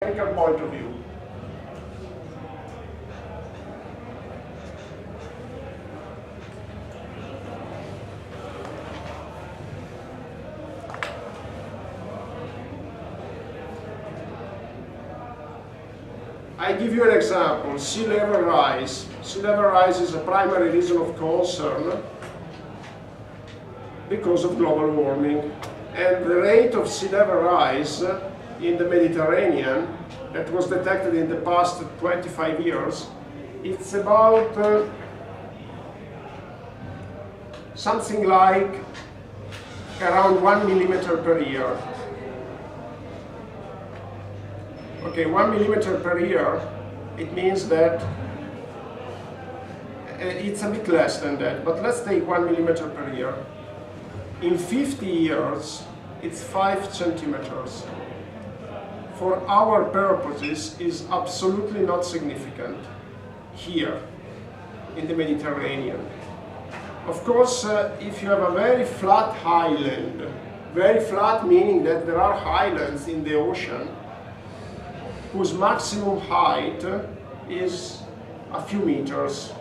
technical point of view. I give you an example, sea level rise. Sea level rise is a primary reason of concern because of global warming. And the rate of sea level rise in the Mediterranean that was detected in the past 25 years, it's about something like around 1 millimeter per year. Okay, 1 millimeter per year, it means that it's a bit less than that, but let's take 1 millimeter per year. In 50 years, it's 5 centimeters. For our purposes, is absolutely not significant here in the Mediterranean. Of course, if you have a very flat highland, very flat meaning that there are highlands in the ocean, whose maximum height is a few meters.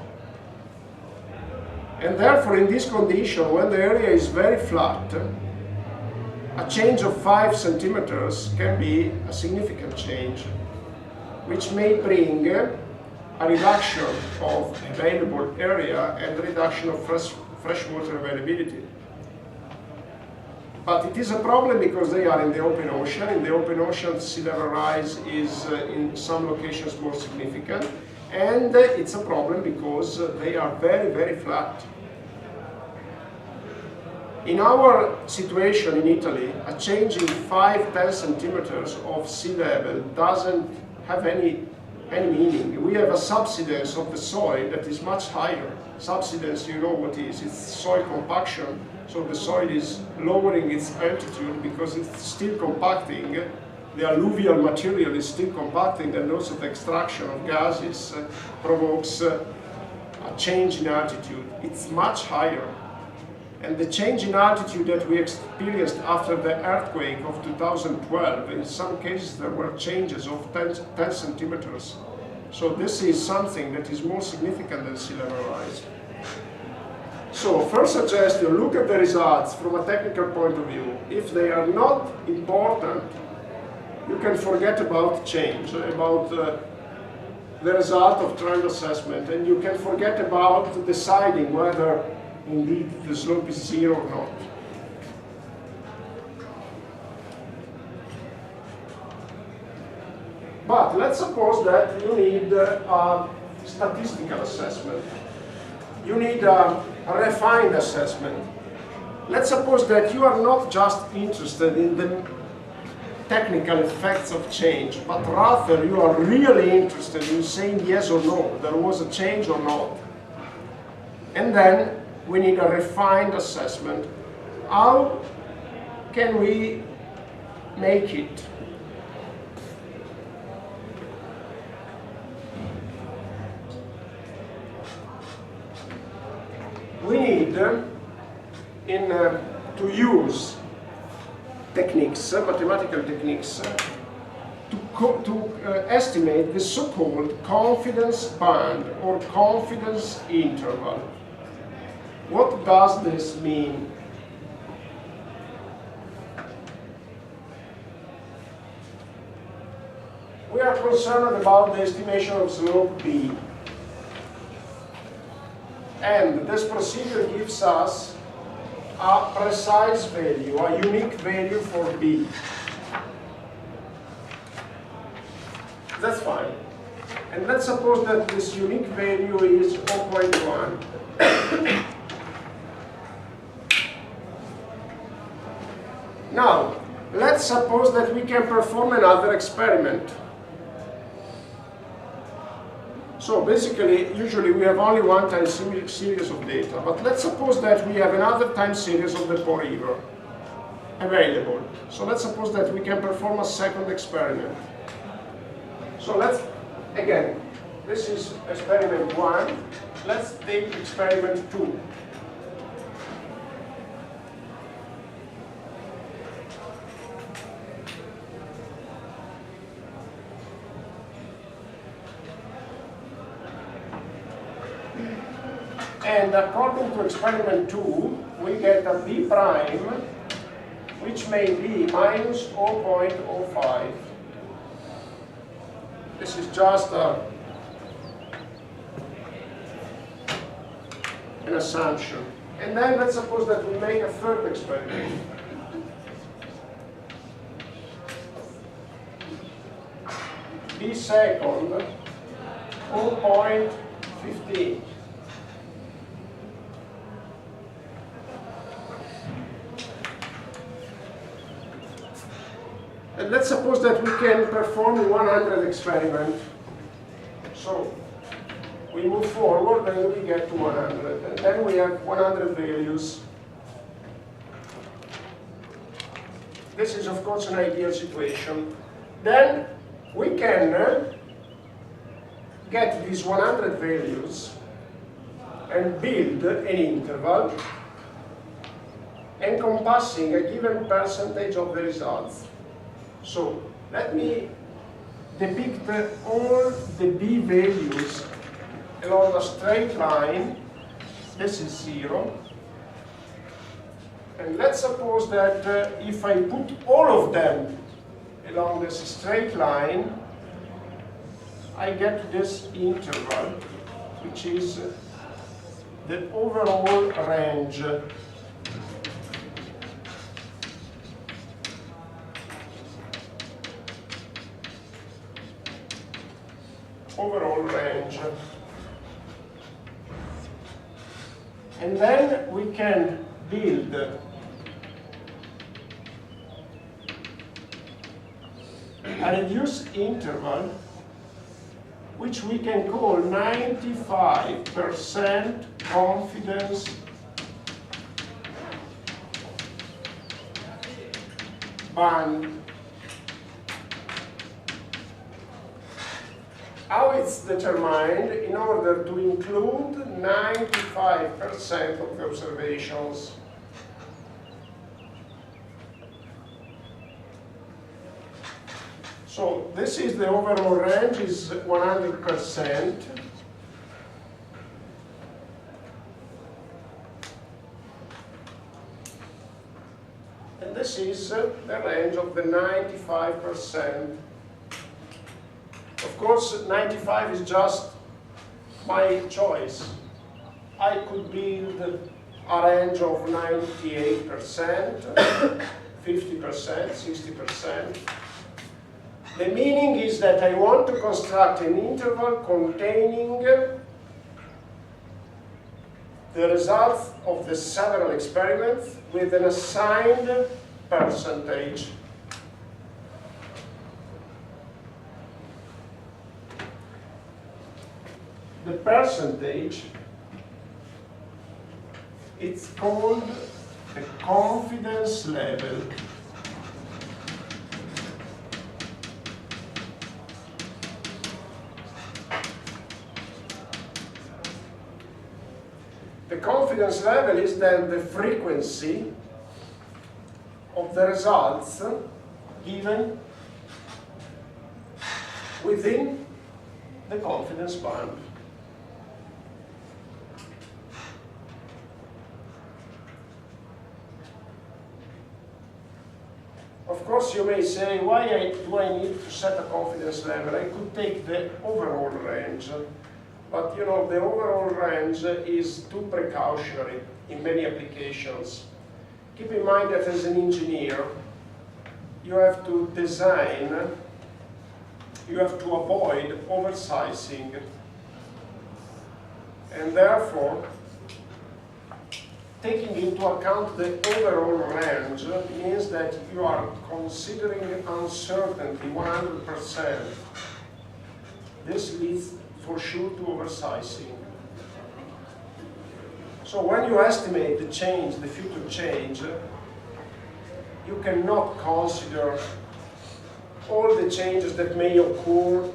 And therefore, in this condition, when the area is very flat, a change of 5 centimeters can be a significant change, which may bring a reduction of available area and a reduction of freshwater availability. But it is a problem because they are in the open ocean. In the open ocean, sea level rise is in some locations more significant. And it's a problem because they are very, very flat. In our situation in Italy, a change in 5–10 centimeters of sea level doesn't have any meaning. We have a subsidence of the soil that is much higher. Subsidence, you know what it is, it's soil compaction. So the soil is lowering its altitude because it's still compacting. The alluvial material is still compacting, and also the extraction of gases provokes a change in altitude. It's much higher. And the change in altitude that we experienced after the earthquake of 2012, in some cases there were changes of 10 centimeters. So this is something that is more significant than sea level rise. So first suggestion, look at the results from a technical point of view. If they are not important, you can forget about change, about the result of trend assessment, and you can forget about deciding whether indeed the slope is 0 or not. But let's suppose that you need a statistical assessment. You need a refined assessment. Let's suppose that you are not just interested in the technical effects of change, but rather you are really interested in saying yes or no, there was a change or not. And then we need a refined assessment. How can we make it? We need to use techniques, mathematical techniques, to estimate the so-called confidence band or confidence interval. What does this mean? We are concerned about the estimation of slope B. And this procedure gives us a precise value, a unique value for B. That's fine. And let's suppose that this unique value is 0.1. Now, let's suppose that we can perform another experiment. So basically, usually we have only one time series of data, but let's suppose that we have another time series of the Po River available. So let's suppose that we can perform a second experiment. So let's, again, this is experiment 1. Let's take experiment 2. And according to experiment 2, we get a B prime, which may be minus 0.05. This is just an assumption. And then let's suppose that we make a third experiment. B second, 0.15. And let's suppose that we can perform 100 experiments. So we move forward and we get to 100. And then we have 100 values. This is, of course, an ideal situation. Then we can get these 100 values and build an interval encompassing a given percentage of the results. So let me depict all the B values along a straight line. This is 0. And let's suppose that if I put all of them along this straight line, I get this interval, which is the overall range. Overall range. And then we can build a reduced interval, which we can call 95% confidence band. How it's determined? In order to include 95% of the observations. So this is the overall range, is 100%. And this is the range of the 95%. Of course, 95 is just my choice. I could build a range of 98%, 50%, 60%. The meaning is that I want to construct an interval containing the results of the several experiments with an assigned percentage. The percentage, it's called the confidence level. The confidence level is then the frequency of the results given within the confidence band. Of course, you may say, why do I need to set a confidence level? I could take the overall range. But you know, the overall range is too precautionary in many applications. Keep in mind that as an engineer, you have to design, you have to avoid oversizing. And therefore, taking into account the overall range means that you are considering uncertainty 100%. This leads for sure to oversizing. So when you estimate the change, the future change, you cannot consider all the changes that may occur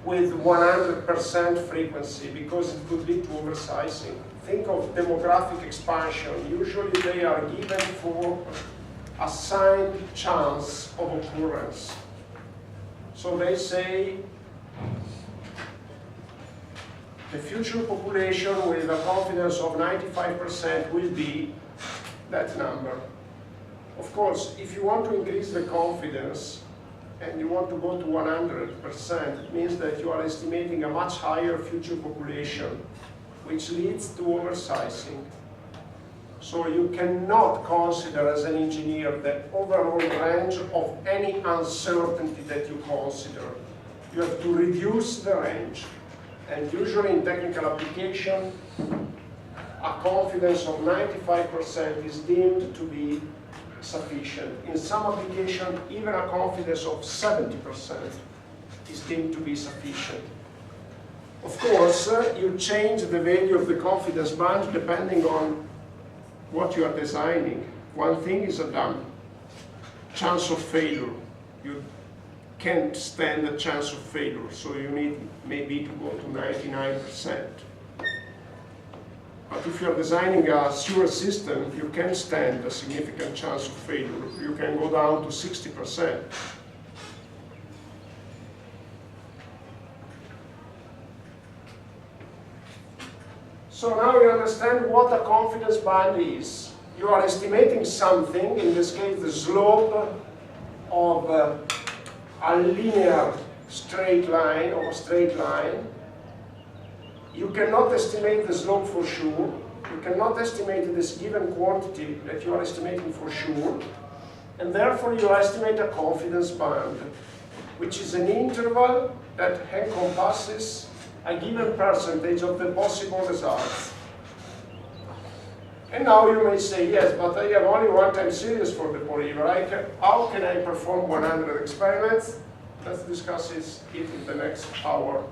with 100% frequency, because it could lead to oversizing. Think of demographic expansion. Usually they are given for assigned chance of occurrence. So they say the future population with a confidence of 95% will be that number. Of course, if you want to increase the confidence and you want to go to 100%, it means that you are estimating a much higher future population, which leads to oversizing. So you cannot consider as an engineer the overall range of any uncertainty that you consider. You have to reduce the range. And usually in technical application, a confidence of 95% is deemed to be sufficient. In some application, even a confidence of 70% is deemed to be sufficient. Of course, you change the value of the confidence band depending on what you are designing. One thing is a chance of failure. You can't stand a chance of failure, so you need maybe to go to 99%. But if you're designing a sewer system, you can stand a significant chance of failure. You can go down to 60%. So now you understand what a confidence band is. You are estimating something, in this case the slope of a linear straight line or a straight line. You cannot estimate the slope for sure. You cannot estimate this given quantity that you are estimating for sure. And therefore you estimate a confidence band, which is an interval that encompasses a given percentage of the possible results. And now you may say, yes, but I have only one time series for the polymer. How can I perform 100 experiments? Let's discuss it in the next hour.